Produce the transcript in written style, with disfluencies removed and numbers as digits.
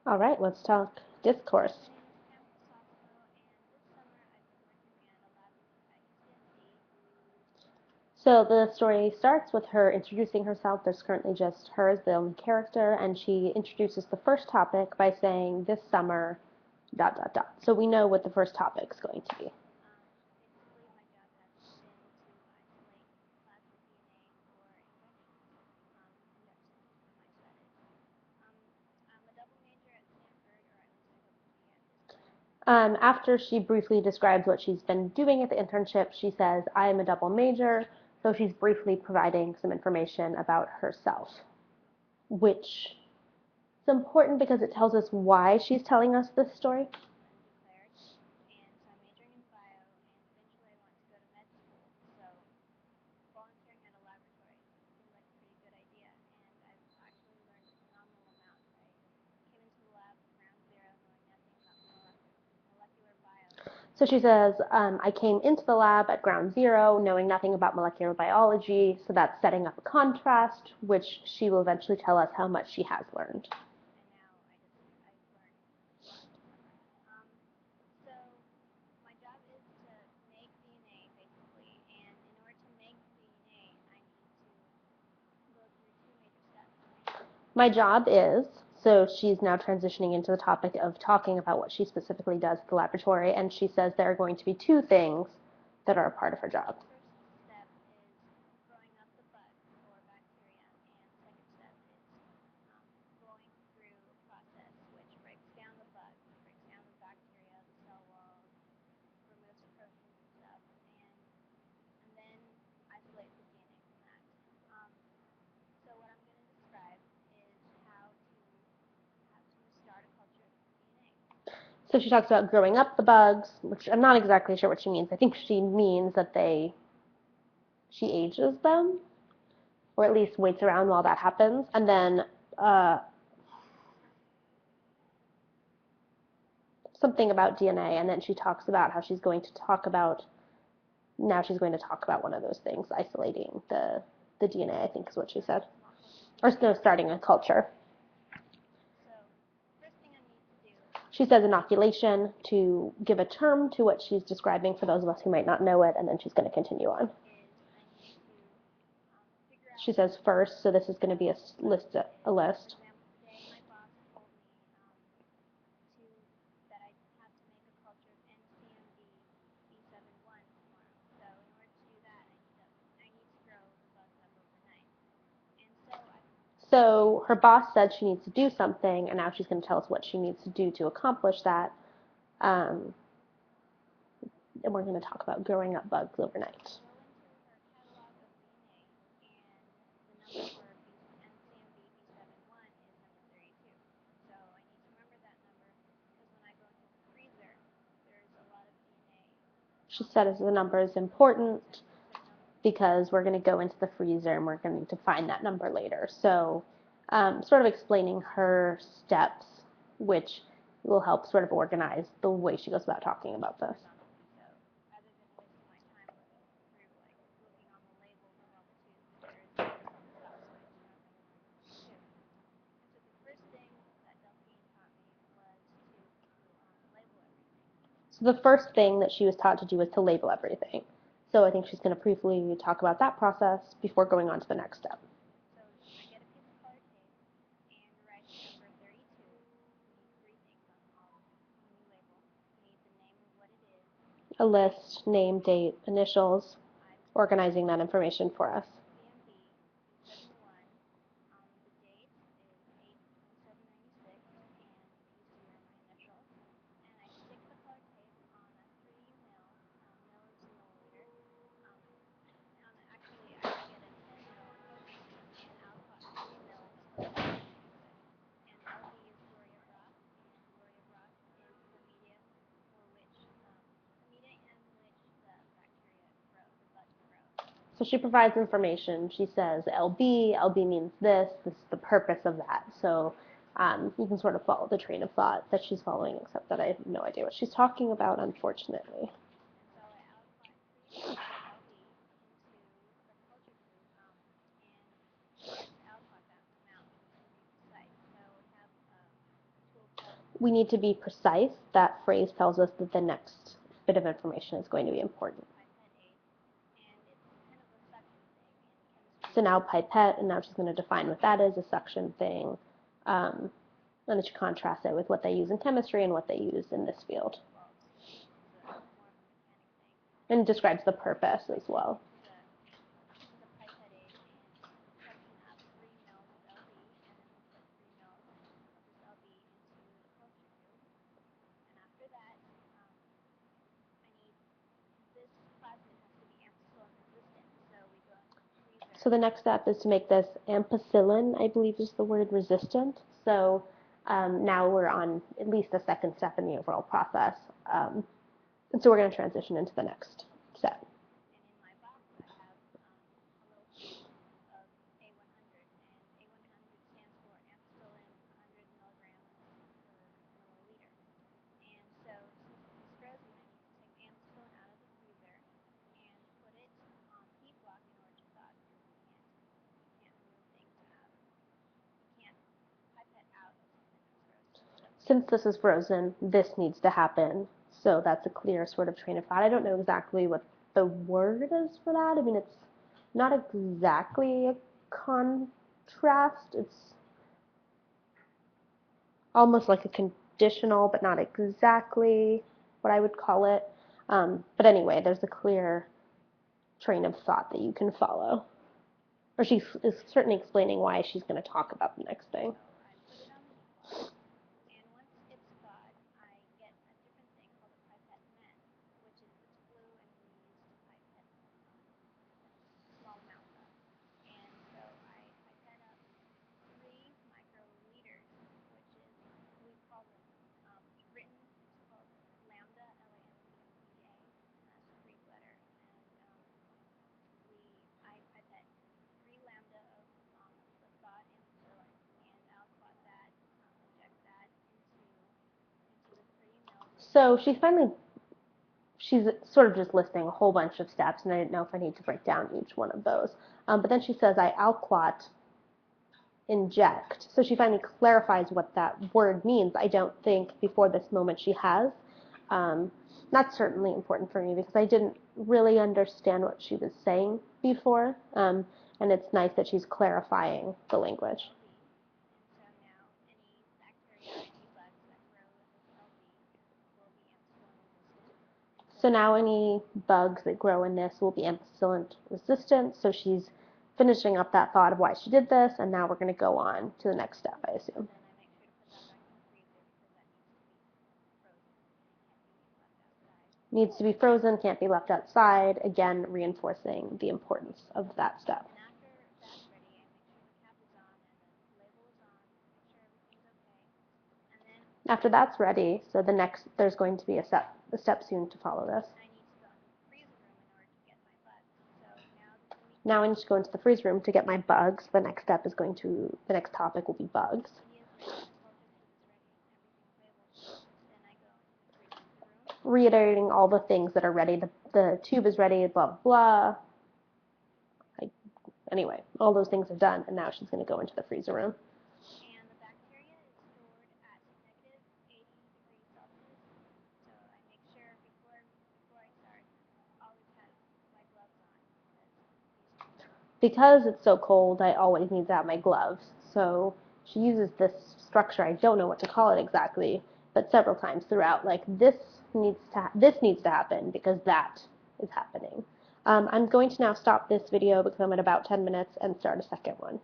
All right, let's talk discourse. So the story starts with her introducing herself. There's currently just her as the only character, and she introduces the first topic by saying, "This summer, dot, dot, dot." So we know what the first topic is going to be. After she briefly describes what she's been doing at the internship, she says, "I am a double major." So she's briefly providing some information about herself, which is important because it tells us why she's telling us this story. So she says, "I came into the lab at ground zero knowing nothing about molecular biology." So that's setting up a contrast, which she will eventually tell us how much she has learned. My job is, so she's now transitioning into the topic of talking about what she specifically does at the laboratory, and she says there are going to be two things that are a part of her job. So she talks about growing up the bugs, which I'm not exactly sure what she means. I think she means that she ages them, or at least waits around while that happens, and then uh, something about DNA, and then she talks about how she's going to talk about one of those things, isolating the DNA, I think is what she said, or no, starting a culture. She says inoculation to give a term to what she's describing for those of us who might not know it, and then she's going to continue on. She says first, so this is going to be a list. So her boss said she needs to do something, and now she's going to tell us what she needs to do to accomplish that. Um, and we're going to talk about growing up bugs overnight. She said the number is important because we're going to go into the freezer and we're going to find that number later. So sort of explaining her steps, which will help sort of organize the way she goes about talking about this. So the first thing that she was taught to do was to label everything. So I think she's going to briefly talk about that process before going on to the next step. A list, name, date, initials, organizing that information for us. So she provides information. She says LB means this is the purpose of that. So you can sort of follow the train of thought that she's following, except that I have no idea what she's talking about, unfortunately. we need to be precise. That phrase tells us that the next bit of information is going to be important. So now pipette, and now she's going to define what that is, a suction thing. And then she contrasts it with what they use in chemistry and what they use in this field. And describes the purpose as well. So the next step is to make this ampicillin, I believe is the word, resistant. So now we're on at least the second step in the overall process. And so we're going to transition into the next step. Since this is frozen, this needs to happen. So that's a clear sort of train of thought. I don't know exactly what the word is for that. I mean, it's not exactly a contrast. It's almost like a conditional, but not exactly what I would call it. But anyway, there's a clear train of thought that you can follow. Or she is certainly explaining why she's going to talk about the next thing. So she's sort of just listing a whole bunch of steps, and I didn't know if I need to break down each one of those. But then she says, I alquat inject. So she finally clarifies what that word means. I don't think before this moment she has. That's certainly important for me because I didn't really understand what she was saying before, and it's nice that she's clarifying the language. So now any bugs that grow in this will be ampicillin resistant. So she's finishing up that thought of why she did this, and now we're going to go on to the next step, I assume. Needs to be frozen, can't be left outside, again reinforcing the importance of that step. After that's ready, so there's going to be a step soon to follow this. Now I need to go into the freeze room to get my bugs. The next topic will be bugs. Reiterating all the things that are ready. The tube is ready, blah, blah. Anyway, all those things are done, and now she's going to go into the freezer room. Because it's so cold, I always need to have my gloves. So she uses this structure. I don't know what to call it exactly, but several times throughout, like this needs to happen because that is happening. I'm going to now stop this video because I'm at about 10 minutes and start a second one.